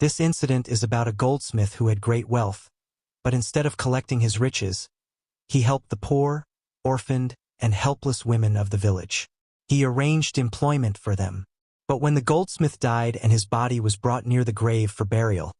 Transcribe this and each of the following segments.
This incident is about a goldsmith who had great wealth, but instead of collecting his riches, he helped the poor, orphaned, and helpless women of the village. He arranged employment for them. But when the goldsmith died and his body was brought near the grave for burial,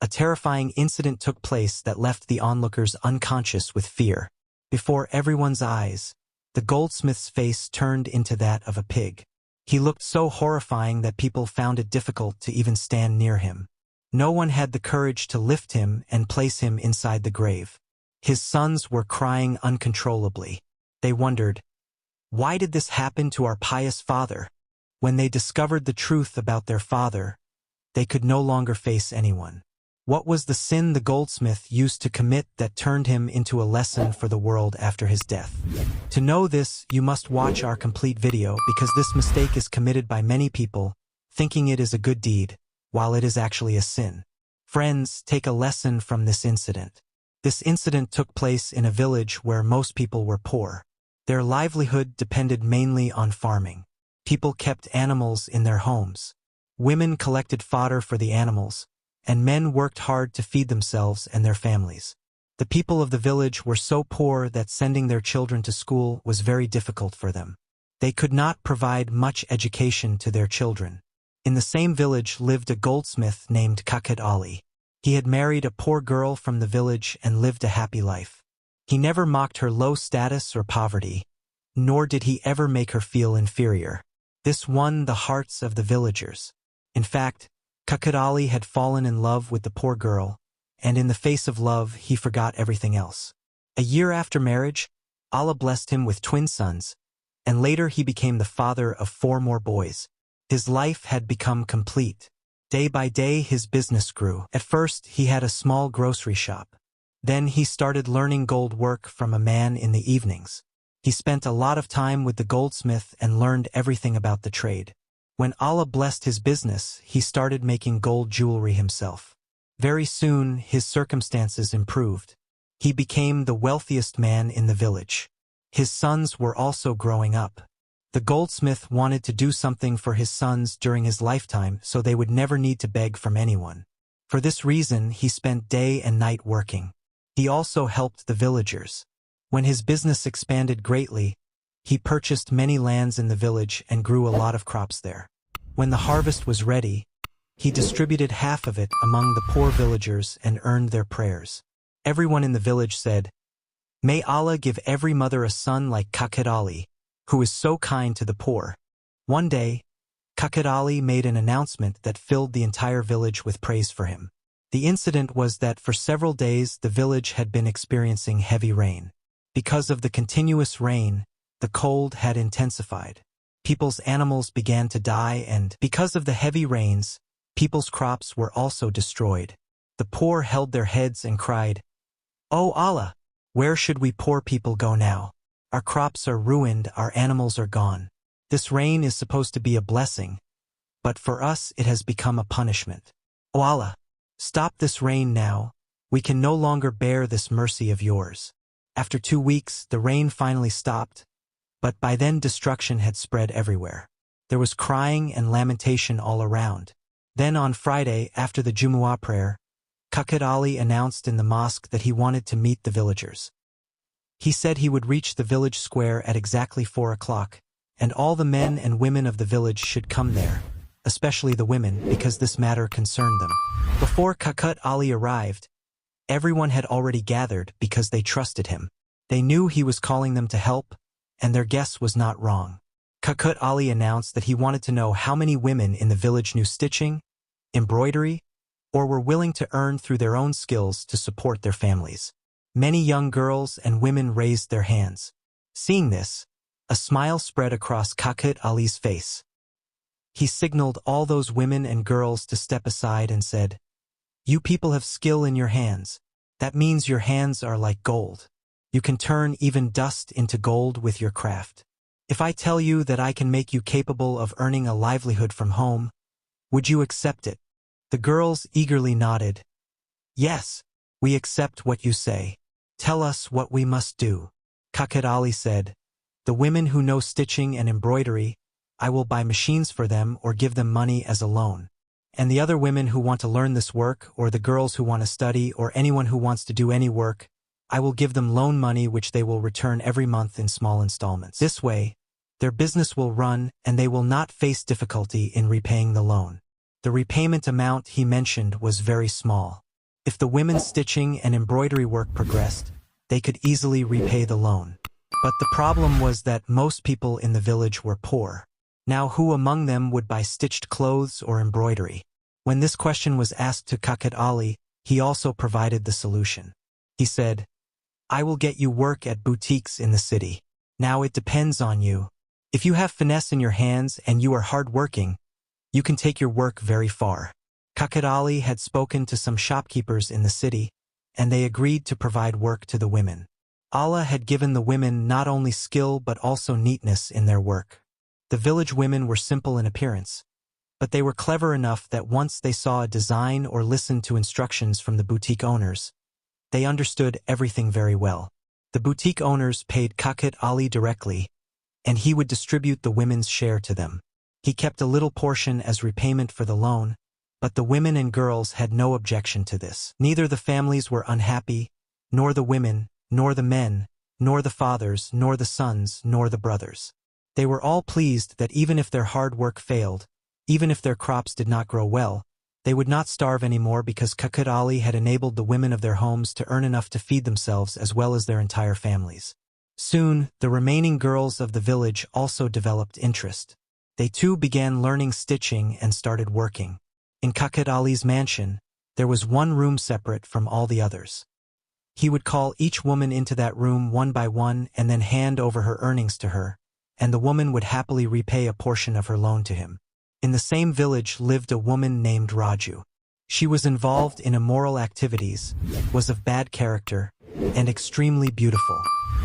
a terrifying incident took place that left the onlookers unconscious with fear. Before everyone's eyes, the goldsmith's face turned into that of a pig. He looked so horrifying that people found it difficult to even stand near him. No one had the courage to lift him and place him inside the grave. His sons were crying uncontrollably. They wondered, why did this happen to our pious father? When they discovered the truth about their father, they could no longer face anyone. What was the sin the goldsmith used to commit that turned him into a lesson for the world after his death? To know this, you must watch our complete video because this mistake is committed by many people, thinking it is a good deed, while it is actually a sin. Friends, take a lesson from this incident. This incident took place in a village where most people were poor. Their livelihood depended mainly on farming. People kept animals in their homes. Women collected fodder for the animals, and men worked hard to feed themselves and their families. The people of the village were so poor that sending their children to school was very difficult for them. They could not provide much education to their children. In the same village lived a goldsmith named Kakut Ali. He had married a poor girl from the village and lived a happy life. He never mocked her low status or poverty, nor did he ever make her feel inferior. This won the hearts of the villagers. In fact, Kakut Ali had fallen in love with the poor girl, and in the face of love he forgot everything else. A year after marriage, Allah blessed him with twin sons, and later he became the father of 4 more boys. His life had become complete. Day by day his business grew. At first he had a small grocery shop. Then he started learning gold work from a man in the evenings. He spent a lot of time with the goldsmith and learned everything about the trade. When Allah blessed his business, he started making gold jewelry himself. Very soon, his circumstances improved. He became the wealthiest man in the village. His sons were also growing up. The goldsmith wanted to do something for his sons during his lifetime so they would never need to beg from anyone. For this reason, he spent day and night working. He also helped the villagers. When his business expanded greatly, he purchased many lands in the village and grew a lot of crops there. When the harvest was ready, he distributed half of it among the poor villagers and earned their prayers. Everyone in the village said, "May Allah give every mother a son like Kakut Ali, who is so kind to the poor." One day, Kakut Ali made an announcement that filled the entire village with praise for him. The incident was that for several days the village had been experiencing heavy rain. Because of the continuous rain, the cold had intensified. People's animals began to die and, because of the heavy rains, people's crops were also destroyed. The poor held their heads and cried, "Oh Allah, where should we poor people go now? Our crops are ruined, our animals are gone. This rain is supposed to be a blessing, but for us it has become a punishment. Oh Allah, stop this rain now, we can no longer bear this mercy of yours." After 2 weeks, the rain finally stopped, but by then destruction had spread everywhere. There was crying and lamentation all around. Then on Friday, after the Jumu'ah prayer, Kakut Ali announced in the mosque that he wanted to meet the villagers. He said he would reach the village square at exactly 4 o'clock, and all the men and women of the village should come there, especially the women, because this matter concerned them. Before Kakut Ali arrived, everyone had already gathered because they trusted him. They knew he was calling them to help, and their guess was not wrong. Kakut Ali announced that he wanted to know how many women in the village knew stitching, embroidery, or were willing to earn through their own skills to support their families. Many young girls and women raised their hands. Seeing this, a smile spread across Kakut Ali's face. He signaled all those women and girls to step aside and said, "You people have skill in your hands. That means your hands are like gold. You can turn even dust into gold with your craft. If I tell you that I can make you capable of earning a livelihood from home, would you accept it?" The girls eagerly nodded. "Yes, we accept what you say. Tell us what we must do." Kakut Ali said, "The women who know stitching and embroidery, I will buy machines for them or give them money as a loan. And the other women who want to learn this work, or the girls who want to study, or anyone who wants to do any work, I will give them loan money which they will return every month in small installments. This way, their business will run and they will not face difficulty in repaying the loan. The repayment amount he mentioned was very small. If the women's stitching and embroidery work progressed, they could easily repay the loan. But the problem was that most people in the village were poor. Now who among them would buy stitched clothes or embroidery? When this question was asked to Kakut Ali, he also provided the solution. He said, I will get you work at boutiques in the city. Now it depends on you. If you have finesse in your hands and you are hard-working, you can take your work very far. Kakut Ali had spoken to some shopkeepers in the city, and they agreed to provide work to the women. Allah had given the women not only skill but also neatness in their work. The village women were simple in appearance, but they were clever enough that once they saw a design or listened to instructions from the boutique owners, they understood everything very well. The boutique owners paid Kakut Ali directly, and he would distribute the women's share to them. He kept a little portion as repayment for the loan, but the women and girls had no objection to this. Neither the families were unhappy, nor the women, nor the men, nor the fathers, nor the sons, nor the brothers. They were all pleased that even if their hard work failed, even if their crops did not grow well, they would not starve anymore because Kakut Ali had enabled the women of their homes to earn enough to feed themselves as well as their entire families. Soon, the remaining girls of the village also developed interest. They too began learning stitching and started working. In Kakut Ali's mansion, there was one room separate from all the others. He would call each woman into that room one by one and then hand over her earnings to her, and the woman would happily repay a portion of her loan to him. In the same village lived a woman named Raju. She was involved in immoral activities, was of bad character, and extremely beautiful.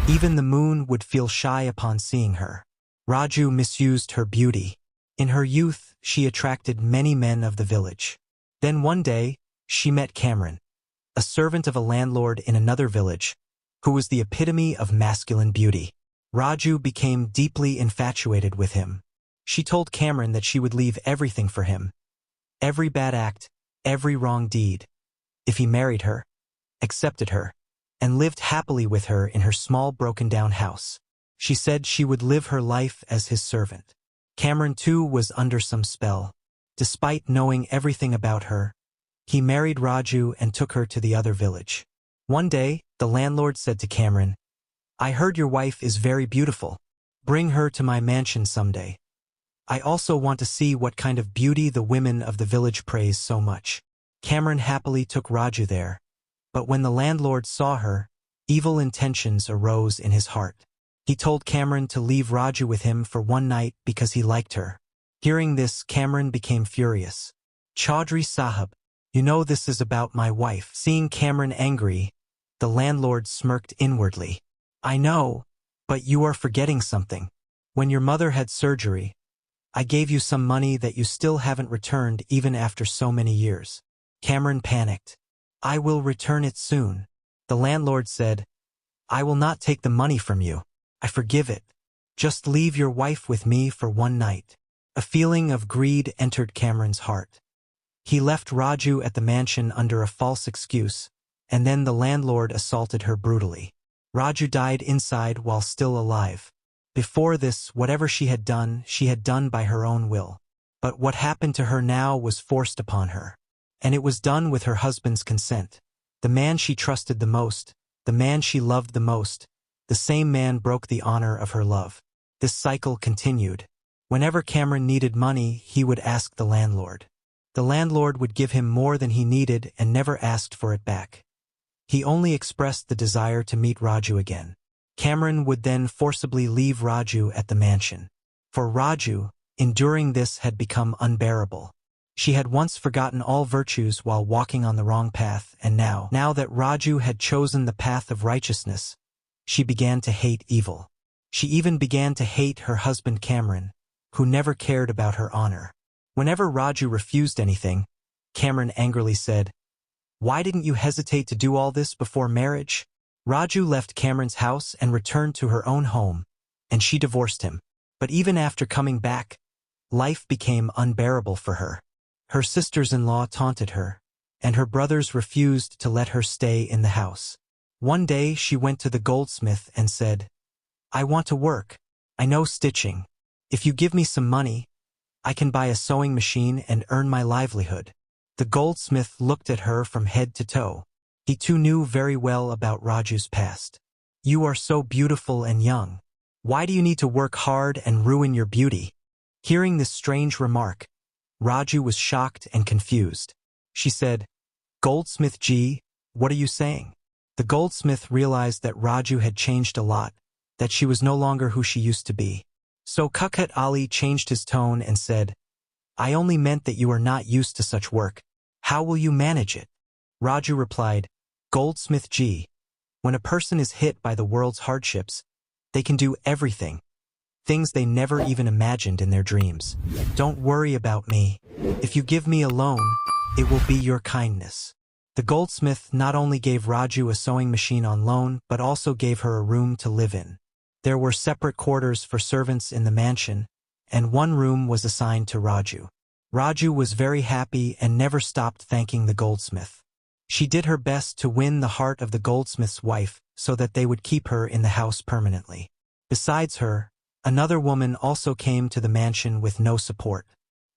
Even the moon would feel shy upon seeing her. Raju misused her beauty. In her youth, she attracted many men of the village. Then one day, she met Kamran, a servant of a landlord in another village, who was the epitome of masculine beauty. Raju became deeply infatuated with him. She told Kamran that she would leave everything for him, every bad act, every wrong deed, if he married her, accepted her, and lived happily with her in her small broken-down house. She said she would live her life as his servant. Kamran too was under some spell. Despite knowing everything about her, he married Raju and took her to the other village. One day, the landlord said to Kamran, I heard your wife is very beautiful. Bring her to my mansion someday. I also want to see what kind of beauty the women of the village praise so much. Kamran happily took Raju there, but when the landlord saw her, evil intentions arose in his heart. He told Kamran to leave Raju with him for one night because he liked her. Hearing this, Kamran became furious. Chaudhry Sahib, you know this is about my wife. Seeing Kamran angry, the landlord smirked inwardly. I know, but you are forgetting something. When your mother had surgery, I gave you some money that you still haven't returned even after so many years. Kamran panicked. I will return it soon. The landlord said, I will not take the money from you. I forgive it. Just leave your wife with me for one night. A feeling of greed entered Kamran's heart. He left Raju at the mansion under a false excuse, and then the landlord assaulted her brutally. Raju died inside while still alive. Before this, whatever she had done by her own will. But what happened to her now was forced upon her. And it was done with her husband's consent. The man she trusted the most, the man she loved the most, the same man broke the honor of her love. This cycle continued. Whenever Kamran needed money, he would ask the landlord. The landlord would give him more than he needed and never asked for it back. He only expressed the desire to meet Raju again. Kamran would then forcibly leave Raju at the mansion. For Raju, enduring this had become unbearable. She had once forgotten all virtues while walking on the wrong path, and now that Raju had chosen the path of righteousness, she began to hate evil. She even began to hate her husband Kamran, who never cared about her honor. Whenever Raju refused anything, Kamran angrily said, Why didn't you hesitate to do all this before marriage? Raju left Kamran's house and returned to her own home, and she divorced him. But even after coming back, life became unbearable for her. Her sisters-in-law taunted her, and her brothers refused to let her stay in the house. One day she went to the goldsmith and said, "I want to work. I know stitching. If you give me some money, I can buy a sewing machine and earn my livelihood." The goldsmith looked at her from head to toe. He too knew very well about Raju's past. "You are so beautiful and young. Why do you need to work hard and ruin your beauty?" Hearing this strange remark, Raju was shocked and confused. She said, "Goldsmith Ji, what are you saying?" The goldsmith realized that Raju had changed a lot, that she was no longer who she used to be. So Khukhut Ali changed his tone and said, "I only meant that you are not used to such work. How will you manage it?" Raju replied, "Goldsmith Ji, when a person is hit by the world's hardships, they can do everything, things they never even imagined in their dreams. Don't worry about me. If you give me a loan, it will be your kindness." The goldsmith not only gave Raju a sewing machine on loan, but also gave her a room to live in. There were separate quarters for servants in the mansion, and one room was assigned to Raju. Raju was very happy and never stopped thanking the goldsmith. She did her best to win the heart of the goldsmith's wife so that they would keep her in the house permanently. Besides her, another woman also came to the mansion with no support.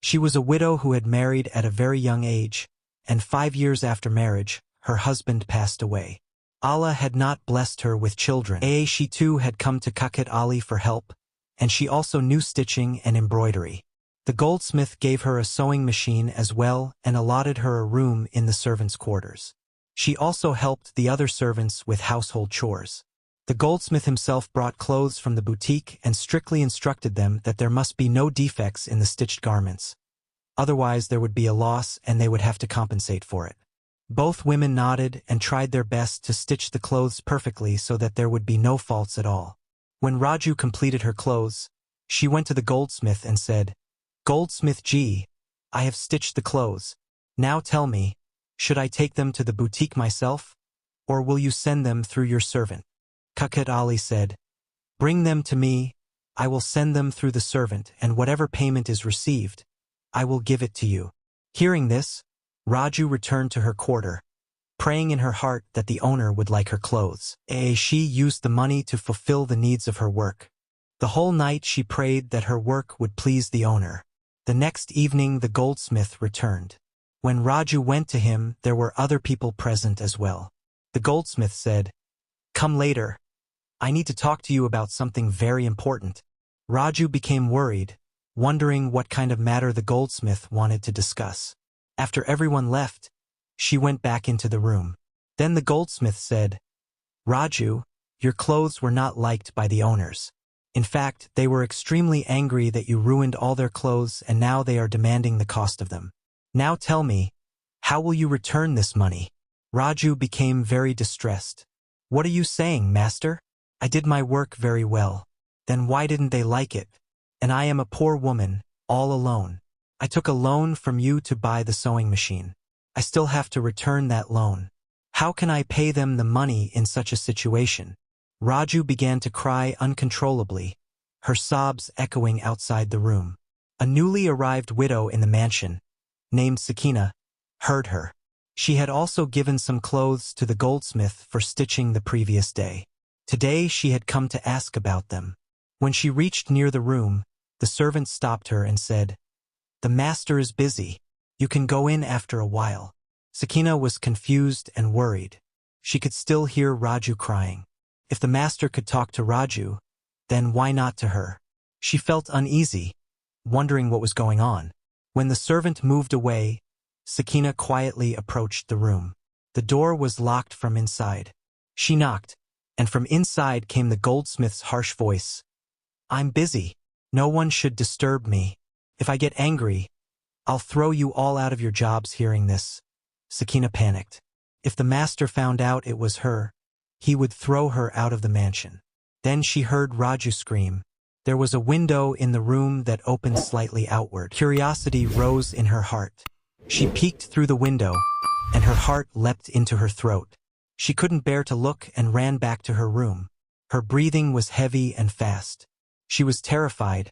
She was a widow who had married at a very young age, and 5 years after marriage, her husband passed away. Allah had not blessed her with children. She too had come to Khukhut Ali for help, and she also knew stitching and embroidery. The goldsmith gave her a sewing machine as well and allotted her a room in the servants' quarters. She also helped the other servants with household chores. The goldsmith himself brought clothes from the boutique and strictly instructed them that there must be no defects in the stitched garments. Otherwise there would be a loss and they would have to compensate for it. Both women nodded and tried their best to stitch the clothes perfectly so that there would be no faults at all. When Raju completed her clothes, she went to the goldsmith and said, "Goldsmith Ji, I have stitched the clothes. Now tell me, should I take them to the boutique myself, or will you send them through your servant?" Khukhut Ali said, "Bring them to me, I will send them through the servant, and whatever payment is received, I will give it to you." Hearing this, Raju returned to her quarter, praying in her heart that the owner would like her clothes. She used the money to fulfill the needs of her work. The whole night she prayed that her work would please the owner. The next evening the goldsmith returned. When Raju went to him, there were other people present as well. The goldsmith said, "Come later. I need to talk to you about something very important." Raju became worried, wondering what kind of matter the goldsmith wanted to discuss. After everyone left, she went back into the room. Then the goldsmith said, "Raju, your clothes were not liked by the owners. In fact, they were extremely angry that you ruined all their clothes and now they are demanding the cost of them. Now tell me, how will you return this money?" Raju became very distressed. "What are you saying, master? I did my work very well. Then why didn't they like it? And I am a poor woman, all alone. I took a loan from you to buy the sewing machine. I still have to return that loan. How can I pay them the money in such a situation?" Raju began to cry uncontrollably, her sobs echoing outside the room. A newly arrived widow in the mansion, named Sakina, heard her. She had also given some clothes to the goldsmith for stitching the previous day. Today she had come to ask about them. When she reached near the room, the servant stopped her and said, "The master is busy. You can go in after a while." Sakina was confused and worried. She could still hear Raju crying. If the master could talk to Raju, then why not to her? She felt uneasy, wondering what was going on. When the servant moved away, Sakina quietly approached the room. The door was locked from inside. She knocked, and from inside came the goldsmith's harsh voice. "I'm busy. No one should disturb me. If I get angry, I'll throw you all out of your jobs." Hearing this, Sakina panicked. If the master found out it was her, he would throw her out of the mansion. Then she heard Raju scream. There was a window in the room that opened slightly outward. Curiosity rose in her heart. She peeked through the window, and her heart leapt into her throat. She couldn't bear to look and ran back to her room. Her breathing was heavy and fast. She was terrified,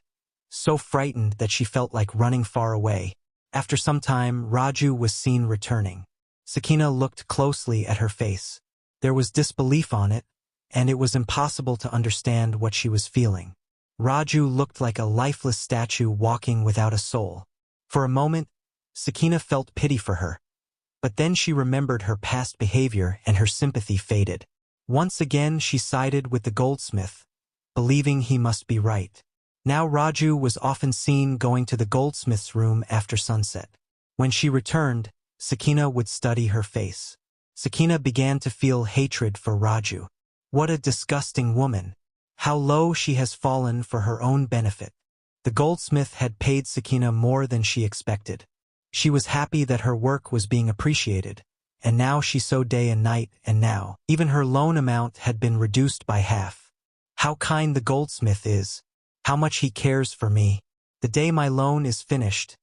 so frightened that she felt like running far away. After some time, Raju was seen returning. Sakina looked closely at her face. There was disbelief on it, and it was impossible to understand what she was feeling. Raju looked like a lifeless statue walking without a soul. For a moment, Sakina felt pity for her, but then she remembered her past behavior and her sympathy faded. Once again she sided with the goldsmith, believing he must be right. Now Raju was often seen going to the goldsmith's room after sunset. When she returned, Sakina would study her face. Sakina began to feel hatred for Raju. What a disgusting woman! How low she has fallen for her own benefit. The goldsmith had paid Sakina more than she expected. She was happy that her work was being appreciated, and now she sewed day and night, and now, even her loan amount had been reduced by half. How kind the goldsmith is! How much he cares for me! The day my loan is finished,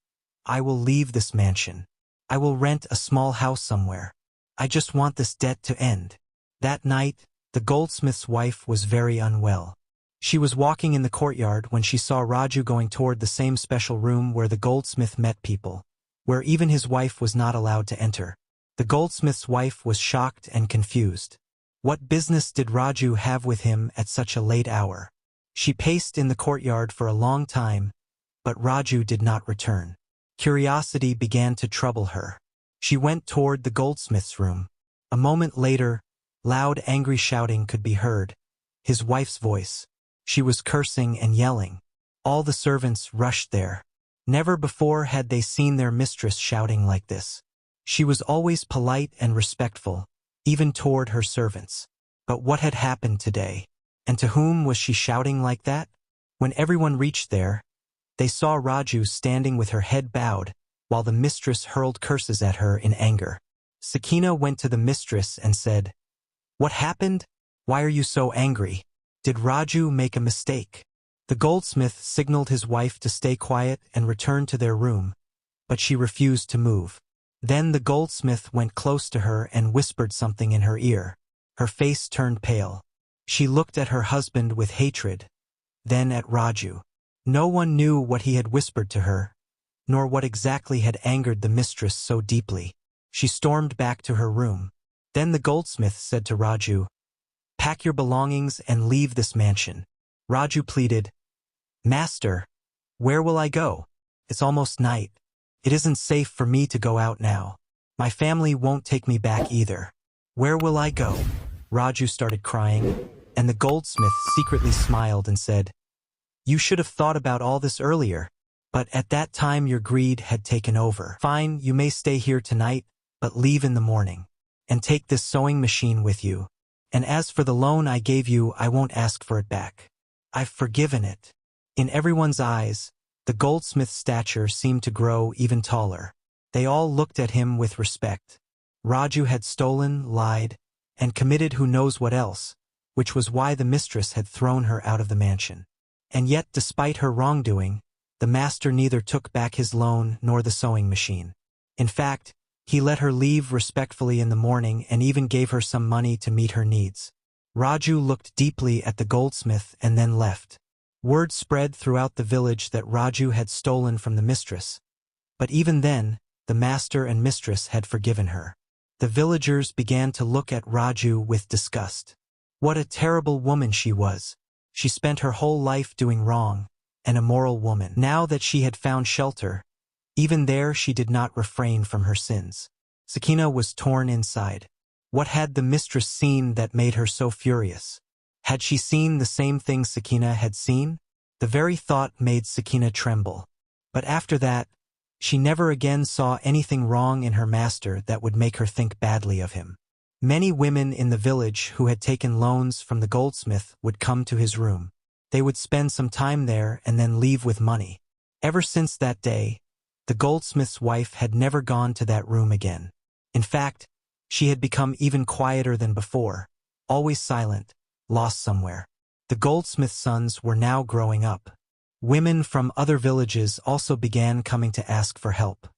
I will leave this mansion. I will rent a small house somewhere. I just want this debt to end. That night, the goldsmith's wife was very unwell. She was walking in the courtyard when she saw Raju going toward the same special room where the goldsmith met people, where even his wife was not allowed to enter. The goldsmith's wife was shocked and confused. What business did Raju have with him at such a late hour? She paced in the courtyard for a long time, but Raju did not return. Curiosity began to trouble her. She went toward the goldsmith's room. A moment later, loud angry shouting could be heard. His wife's voice. She was cursing and yelling. All the servants rushed there. Never before had they seen their mistress shouting like this. She was always polite and respectful, even toward her servants. But what had happened today? And to whom was she shouting like that? When everyone reached there, they saw Raju standing with her head bowed, while the mistress hurled curses at her in anger. Sakina went to the mistress and said, "What happened? Why are you so angry? Did Raju make a mistake?" The goldsmith signaled his wife to stay quiet and return to their room, but she refused to move. Then the goldsmith went close to her and whispered something in her ear. Her face turned pale. She looked at her husband with hatred, then at Raju. No one knew what he had whispered to her, nor what exactly had angered the mistress so deeply. She stormed back to her room. Then the goldsmith said to Raju, "Pack your belongings and leave this mansion." Raju pleaded, "Master, where will I go? It's almost night. It isn't safe for me to go out now. My family won't take me back either. Where will I go?" Raju started crying, and the goldsmith secretly smiled and said, "You should have thought about all this earlier, but at that time your greed had taken over. Fine, you may stay here tonight, but leave in the morning. And take this sewing machine with you. And as for the loan I gave you, I won't ask for it back. I've forgiven it." In everyone's eyes, the goldsmith's stature seemed to grow even taller. They all looked at him with respect. Raju had stolen, lied, and committed who knows what else, which was why the mistress had thrown her out of the mansion. And yet, despite her wrongdoing, the master neither took back his loan nor the sewing machine. In fact, he let her leave respectfully in the morning and even gave her some money to meet her needs. Raju looked deeply at the goldsmith and then left. Word spread throughout the village that Raju had stolen from the mistress. But even then, the master and mistress had forgiven her. The villagers began to look at Raju with disgust. What a terrible woman she was. She spent her whole life doing wrong, an immoral woman. Now that she had found shelter, even there she did not refrain from her sins. Sakina was torn inside. What had the mistress seen that made her so furious? Had she seen the same thing Sakina had seen? The very thought made Sakina tremble. But after that, she never again saw anything wrong in her master that would make her think badly of him. Many women in the village who had taken loans from the goldsmith would come to his room. They would spend some time there and then leave with money. Ever since that day, the goldsmith's wife had never gone to that room again. In fact, she had become even quieter than before, always silent, lost somewhere. The goldsmith's sons were now growing up. Women from other villages also began coming to ask for help.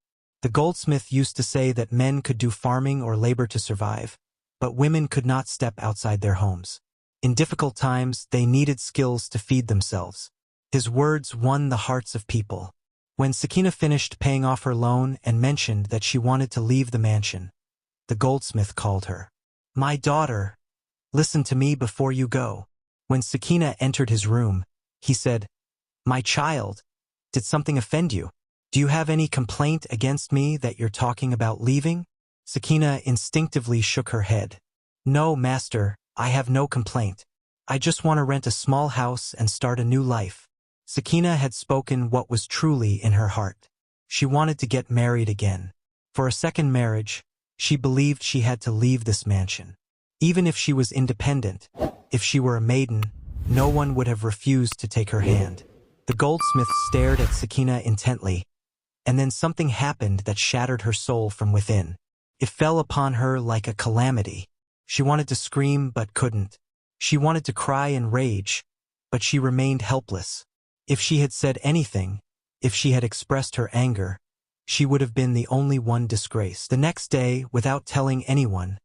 The goldsmith used to say that men could do farming or labor to survive, but women could not step outside their homes. In difficult times, they needed skills to feed themselves. His words won the hearts of people. When Sakina finished paying off her loan and mentioned that she wanted to leave the mansion, the goldsmith called her. "My daughter, listen to me before you go." When Sakina entered his room, he said, "My child, did something offend you? Do you have any complaint against me that you're talking about leaving?" Sakina instinctively shook her head. "No, master, I have no complaint. I just want to rent a small house and start a new life." Sakina had spoken what was truly in her heart. She wanted to get married again. For a second marriage, she believed she had to leave this mansion. Even if she was independent, if she were a maiden, no one would have refused to take her hand. The goldsmith stared at Sakina intently, and then something happened that shattered her soul from within. It fell upon her like a calamity. She wanted to scream but couldn't. She wanted to cry in rage, but she remained helpless. If she had said anything, if she had expressed her anger, she would have been the only one disgraced. The next day, without telling anyone,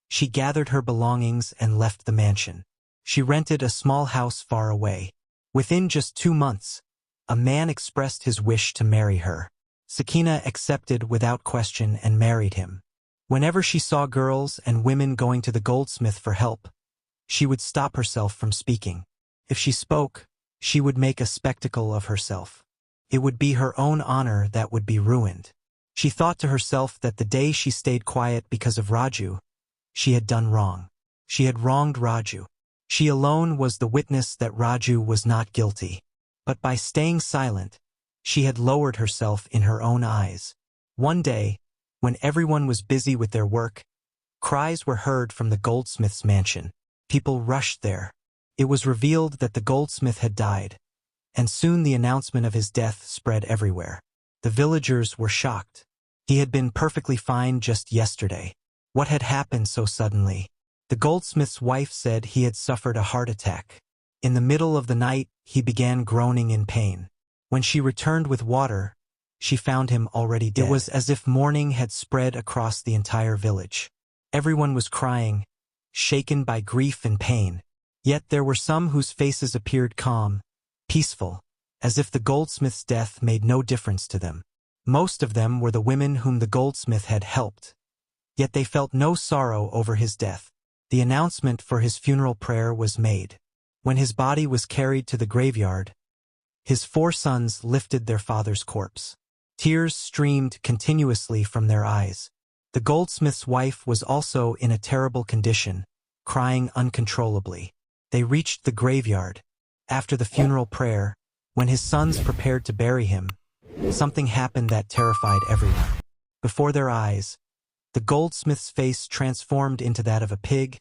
she gathered her belongings and left the mansion. She rented a small house far away. Within just 2 months, a man expressed his wish to marry her. Sakina accepted without question and married him. Whenever she saw girls and women going to the goldsmith for help, she would stop herself from speaking. If she spoke, she would make a spectacle of herself. It would be her own honor that would be ruined. She thought to herself that the day she stayed quiet because of Raju, she had done wrong. She had wronged Raju. She alone was the witness that Raju was not guilty. But by staying silent, she had lowered herself in her own eyes. One day, when everyone was busy with their work, cries were heard from the goldsmith's mansion. People rushed there. It was revealed that the goldsmith had died, and soon the announcement of his death spread everywhere. The villagers were shocked. He had been perfectly fine just yesterday. What had happened so suddenly? The goldsmith's wife said he had suffered a heart attack. In the middle of the night, he began groaning in pain. When she returned with water, she found him already dead. It was as if mourning had spread across the entire village. Everyone was crying, shaken by grief and pain. Yet there were some whose faces appeared calm, peaceful, as if the goldsmith's death made no difference to them. Most of them were the women whom the goldsmith had helped. Yet they felt no sorrow over his death. The announcement for his funeral prayer was made. When his body was carried to the graveyard, his 4 sons lifted their father's corpse. Tears streamed continuously from their eyes. The goldsmith's wife was also in a terrible condition, crying uncontrollably. They reached the graveyard. After the funeral prayer, when his sons prepared to bury him, something happened that terrified everyone. Before their eyes, the goldsmith's face transformed into that of a pig,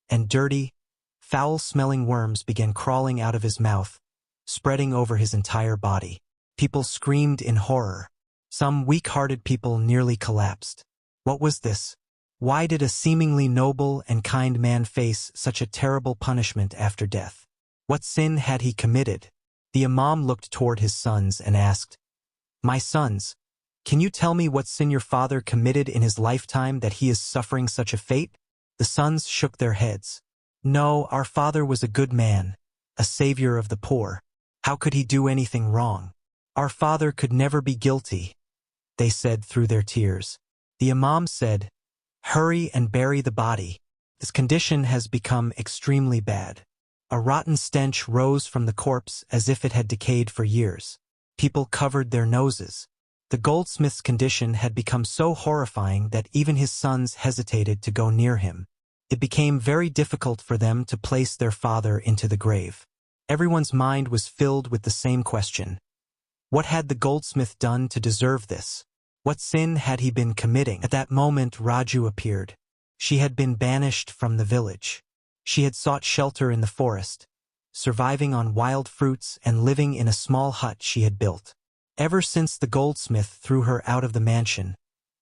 and dirty, foul-smelling worms began crawling out of his mouth, spreading over his entire body. People screamed in horror. Some weak-hearted people nearly collapsed. What was this? Why did a seemingly noble and kind man face such a terrible punishment after death? What sin had he committed? The imam looked toward his sons and asked, "My sons, can you tell me what sin your father committed in his lifetime that he is suffering such a fate?" The sons shook their heads. "No, our father was a good man, a savior of the poor. How could he do anything wrong? Our father could never be guilty," they said through their tears. The imam said, "Hurry and bury the body. This condition has become extremely bad." A rotten stench rose from the corpse as if it had decayed for years. People covered their noses. The goldsmith's condition had become so horrifying that even his sons hesitated to go near him. It became very difficult for them to place their father into the grave. Everyone's mind was filled with the same question. What had the goldsmith done to deserve this? What sin had he been committing? At that moment, Raju appeared. She had been banished from the village. She had sought shelter in the forest, surviving on wild fruits and living in a small hut she had built. Ever since the goldsmith threw her out of the mansion,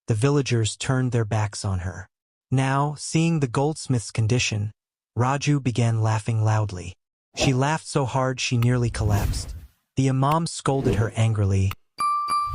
the villagers turned their backs on her. Now, seeing the goldsmith's condition, Raju began laughing loudly. She laughed so hard she nearly collapsed. The imam scolded her angrily.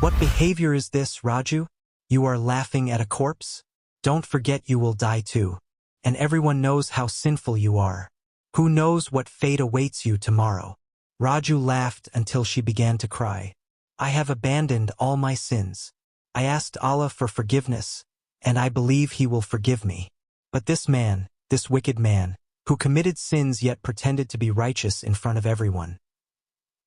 "What behavior is this, Raju? You are laughing at a corpse? Don't forget you will die too. And everyone knows how sinful you are. Who knows what fate awaits you tomorrow?" Raju laughed until she began to cry. I have abandoned all my sins. I asked Allah for forgiveness, and I believe He will forgive me. But this man, this wicked man, who committed sins yet pretended to be righteous in front of everyone.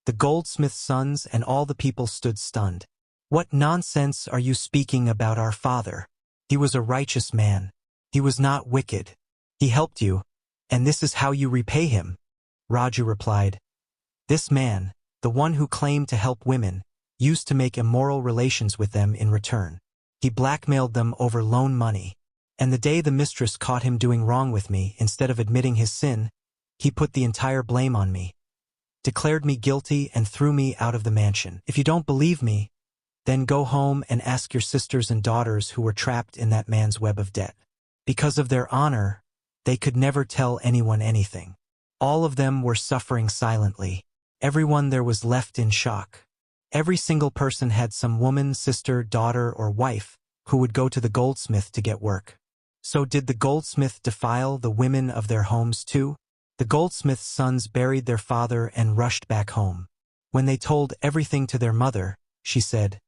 The goldsmith's sons and all the people stood stunned. What nonsense are you speaking about our father? He was a righteous man. He was not wicked. He helped you, and this is how you repay him. Raju replied, this man, the one who claimed to help women, used to make immoral relations with them in return. He blackmailed them over loan money. And the day the mistress caught him doing wrong with me, instead of admitting his sin, he put the entire blame on me, declared me guilty and threw me out of the mansion. If you don't believe me, then go home and ask your sisters and daughters who were trapped in that man's web of debt. Because of their honor, they could never tell anyone anything. All of them were suffering silently. Everyone there was left in shock. Every single person had some woman, sister, daughter, or wife who would go to the goldsmith to get work. So did the goldsmith defile the women of their homes too? The goldsmith's sons buried their father and rushed back home. When they told everything to their mother, she said,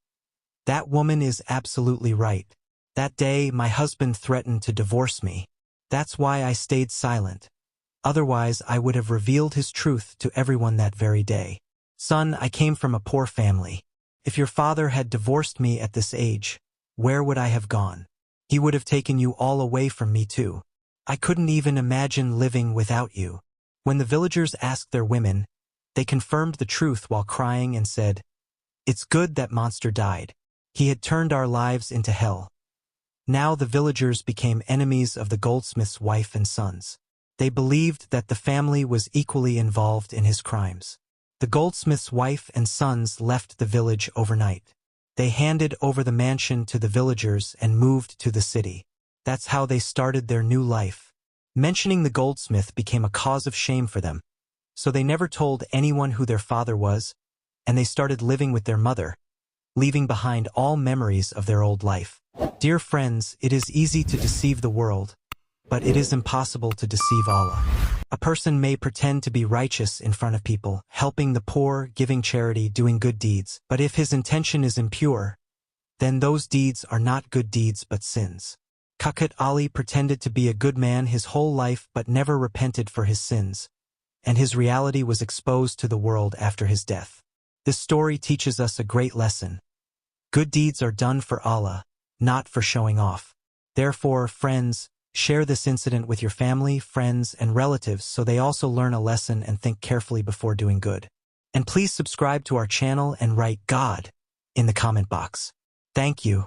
that woman is absolutely right. That day my husband threatened to divorce me. That's why I stayed silent. Otherwise I would have revealed his truth to everyone that very day. Son, I came from a poor family. If your father had divorced me at this age, where would I have gone? He would have taken you all away from me too. I couldn't even imagine living without you. When the villagers asked their women, they confirmed the truth while crying and said, it's good that monster died. He had turned our lives into hell. Now the villagers became enemies of the goldsmith's wife and sons. They believed that the family was equally involved in his crimes. The goldsmith's wife and sons left the village overnight. They handed over the mansion to the villagers and moved to the city. That's how they started their new life. Mentioning the goldsmith became a cause of shame for them, so they never told anyone who their father was, and they started living with their mother, leaving behind all memories of their old life. Dear friends, it is easy to deceive the world, but it is impossible to deceive Allah. A person may pretend to be righteous in front of people, helping the poor, giving charity, doing good deeds, but if his intention is impure, then those deeds are not good deeds but sins. Khakat Ali pretended to be a good man his whole life but never repented for his sins, and his reality was exposed to the world after his death. This story teaches us a great lesson. Good deeds are done for Allah, not for showing off. Therefore, friends, share this incident with your family, friends, and relatives so they also learn a lesson and think carefully before doing good. And please subscribe to our channel and write God in the comment box. Thank you.